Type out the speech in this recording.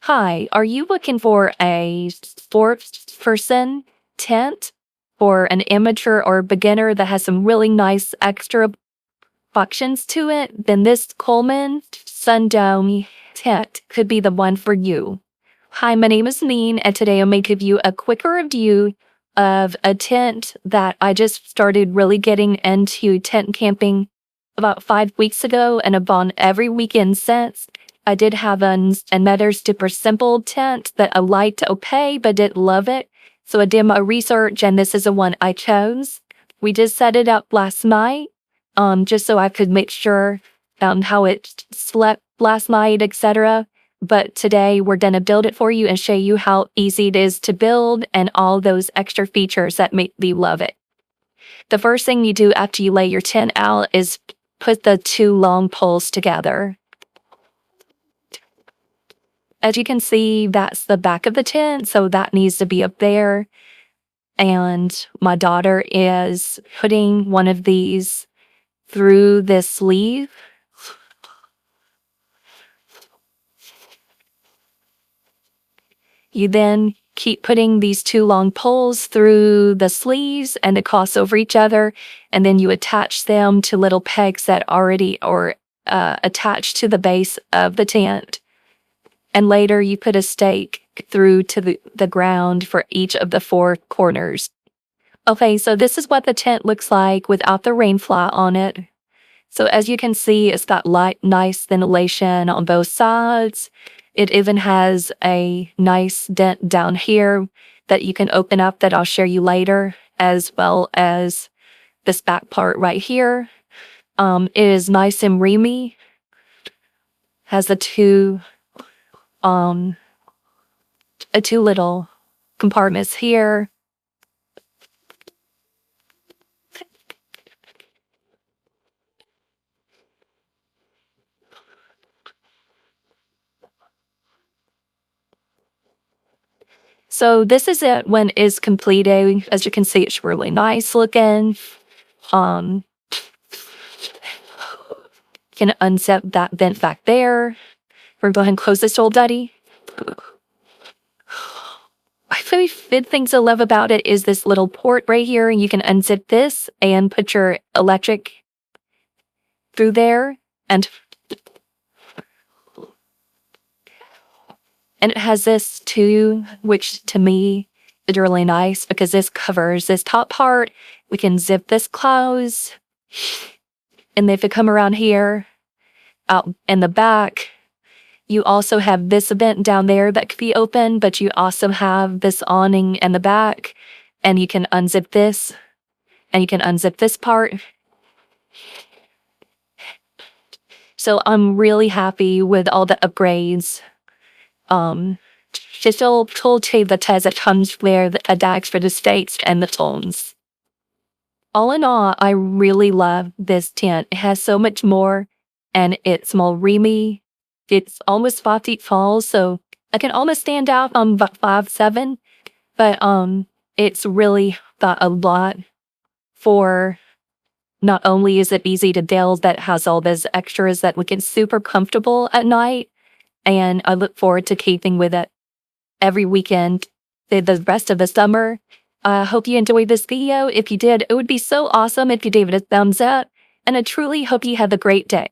Hi, are you looking for a four-person tent for an amateur or beginner that has some really nice extra functions to it? Then this Coleman Sundown tent could be the one for you. Hi, my name is Neen, and today I'm going to give you a quick review of a tent that I just started really getting into tent camping about 5 weeks ago, and I've gone every weekend since. I did have another super simple tent that I liked okay, but didn't love it. So I did my research, and this is the one I chose. We just set it up last night, just so I could make sure how it slept last night, etc. But today we're gonna build it for you and show you how easy it is to build and all those extra features that make me love it. The first thing you do after you lay your tent out is put the two long poles together. As you can see, that's the back of the tent, so that needs to be up there. And my daughter is putting one of these through this sleeve. You then keep putting these two long poles through the sleeves and they cross over each other, and then you attach them to little pegs that already are attached to the base of the tent. And later you put a stake through to the ground for each of the four corners. Okay, so this is what the tent looks like without the Rainfly on it. So as you can see, it's got nice ventilation on both sides. It even has a nice dent down here that you can open up that I'll show you later, as well as this back part right here. It is nice and roomy. Has the two little compartments here. So this is it when it's completed. As you can see, it's really nice looking. You can unzip that vent back there. We're going to go ahead and close this old duddy. I really good things I love about it is this little port right here, and you can unzip this and put your electric through there, and it has this too, which to me is really nice because this covers this top part. We can zip this close, and if you come around here, out in the back, you also have this vent down there that could be open, but you also have this awning in the back, and you can unzip this, and you can unzip this part. So I'm really happy with all the upgrades. Just all told to the test that comes with the adapts for the stakes and the phones. All in all, I really love this tent. It has so much more, and it's more roomy. It's almost 5 feet tall, so I can almost stand out on about 5'7", but it's really got a lot for. Not only is it easy to build, that has all those extras that make it super comfortable at night, and I look forward to keeping with it every weekend the rest of the summer. I hope you enjoyed this video. If you did, it would be so awesome if you gave it a thumbs up, and I truly hope you have a great day.